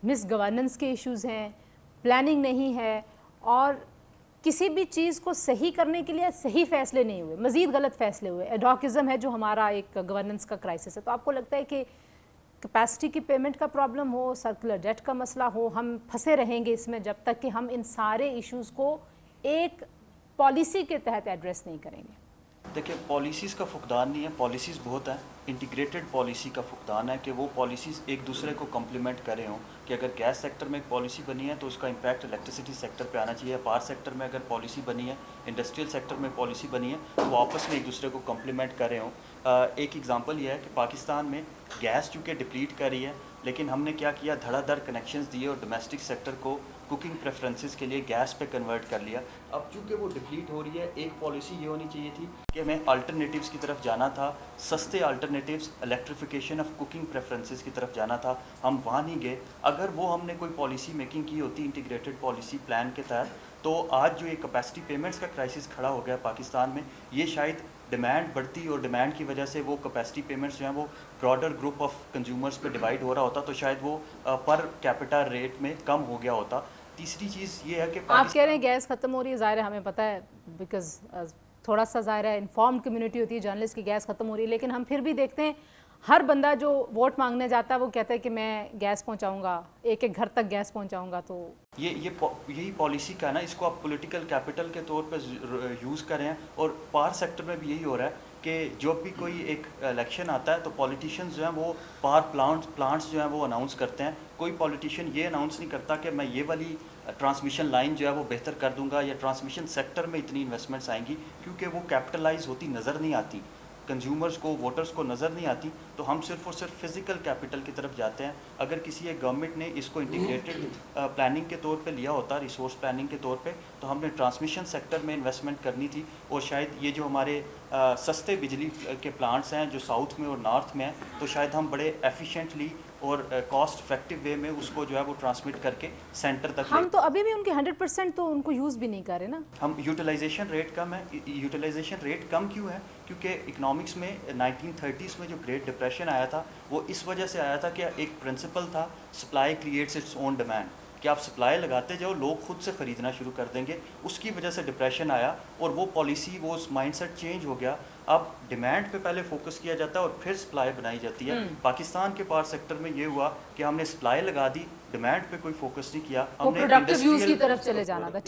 مس governance کے issues ہیں، planning نہیں ہے، اور کسی بھی چیز کو صحیح کرنے کے لیے صحیح فیصلے نہیں ہوئے، مزید غلط فیصلے ہوئے. ایڈاکزم ہے جو ہمارا ایک گورننس کا کرائسس ہے. تو آپ کو لگتا ہے کہ کیپیسٹی کی پیمنٹ کا پرابلم ہو، سرکولر ڈیٹ کا مسئلہ ہو، ہم پھنسے رہیں گے اس میں جب تک کہ ہم ان سارے ایشوز کو ایک پالیسی کے تحت ایڈریس نہیں کریں گے؟ دیکھیں، پالیسیز کا فقدان نہیں ہے، پالیسیز بہت ہیں. انٹیگریٹڈ پالیسی کا فقدان ہے کہ وہ پالیسیز ایک دوسرے کو کمپلیمنٹ کرے ہوں. کہ اگر گیس سیکٹر میں ایک پالیسی بنی ہے تو اس کا امپیکٹ الیکٹریسٹی سیکٹر پہ آنا چاہیے. پاور سیکٹر میں اگر پالیسی بنی ہے، انڈسٹریل سیکٹر میں پالیسی بنی ہے تو وہ آپس میں ایک دوسرے کو کمپلیمنٹ کرے ہوں. ایک ایگزامپل یہ ہے کہ پاکستان میں گیس چونکہ ڈپلیٹ کر رہی ہے، لیکن ہم نے کیا کیا، دھڑا دھڑ کنیکشنز دیے اور ڈومیسٹک سیکٹر کو کوکنگ پریفرنسز کے لیے گیس پہ کنورٹ کر لیا. اب چونکہ وہ ڈپلیٹ ہو رہی ہے، ایک پالیسی یہ ہونی چاہیے تھی کہ ہمیں الٹرنیٹیوز کی طرف جانا تھا، سستے الٹرنیٹیوز، الیکٹریفیکیشن آف کوکنگ پریفرنسز کی طرف جانا تھا. ہم وہاں نہیں گئے. اگر وہ ہم نے کوئی پالیسی میکنگ کی ہوتی انٹیگریٹڈ پالیسی پلان کے تحت، تو آج جو یہ کیپیسٹی پیمنٹس کا کرائسس کھڑا ہو گیا پاکستان میں، یہ شاید ڈیمانڈ بڑھتی اور ڈیمانڈ کی وجہ سے وہ کیپیسٹی پیمنٹس جو ہیں وہ براڈر گروپ آف کنزیومرز پہ ڈیوائڈ ہو رہا ہوتا، تو شاید وہ پر کیپٹا ریٹ میں کم ہو گیا ہوتا. تیسری چیز یہ ہے کہ آپ کہہ رہے ہیں گیس ختم ہو رہی ہے، ظاہر ہے ہمیں پتہ ہے، بیکاز تھوڑا سا ظاہر ہے انفارمڈ کمیونٹی ہوتی ہے جرنلسٹ کی، گیس ختم ہو رہی ہے، لیکن ہم پھر بھی دیکھتے ہیں ہر بندہ جو ووٹ مانگنے جاتا ہے وہ کہتا ہے کہ میں گیس پہنچاؤں گا، ایک ایک گھر تک گیس پہنچاؤں گا. تو یہی پالیسی کا ہے نا، اس کو آپ پولیٹیکل کیپٹل کے طور پہ یوز کریں. اور پاور سیکٹر میں بھی یہی ہو رہا ہے کہ جب بھی کوئی ایک الیکشن آتا ہے تو پولیٹیشینز جو ہیں وہ پاور پلانٹس جو ہیں وہ اناؤنس کرتے ہیں. کوئی پولیٹیشین یہ اناؤنس نہیں کرتا کہ میں یہ والی ٹرانسمیشن لائن جو ہے وہ بہتر کر دوں گا یا ٹرانسمیشن سیکٹر میں اتنی انویسٹمنٹس آئیں گی، کیونکہ وہ کیپٹلائز ہوتی نظر نہیں آتی، کنزیومرز کو، ووٹرز کو نظر نہیں آتی. تو ہم صرف اور صرف فزیکل کیپٹل کی طرف جاتے ہیں. اگر کسی ایک گورنمنٹ نے اس کو انٹیگریٹڈ پلاننگ کے طور پہ لیا ہوتا، ریسورس پلاننگ کے طور پہ، تو ہم نے ٹرانسمیشن سیکٹر میں انویسٹمنٹ کرنی تھی. اور شاید یہ جو ہمارے سستے بجلی کے پلانٹس ہیں جو ساؤتھ میں اور نارتھ میں ہیں، تو شاید ہم بڑے ایفیشینٹلی اور کاسٹ افیکٹو وے میں اس کو جو ہے وہ ٹرانسمٹ کر کے سینٹر تک ہم تو ابھی بھی ان کے 100% تو ان کو یوز بھی نہیں کر رہے نا. ہم یوٹیلائزیشن ریٹ کم ہے. یوٹیلائزیشن ریٹ کم کیوں ہے؟ کیونکہ اکنامکس میں 1930s میں جو گریٹ ڈپریشن آیا تھا وہ اس وجہ سے آیا تھا کہ ایک پرنسپل تھا، supply creates its own demand, کہ آپ سپلائی لگاتے جاؤ، لوگ خود سے خریدنا شروع کر دیں گے. اس کی وجہ سے ڈپریشن آیا اور وہ پالیسی، وہ مائنڈ سیٹ چینج ہو گیا. اب ڈیمانڈ پہ پہلے فوکس کیا جاتا ہے اور پھر سپلائی بنائی جاتی ہے. پاکستان کے پاور سیکٹر میں یہ ہوا کہ ہم نے سپلائی لگا دی، ڈیمانڈ پہ کوئی فوکس نہیں کیا. وہ ہم نے پروڈکٹیو یوز کی طرف چلے جانا تھا.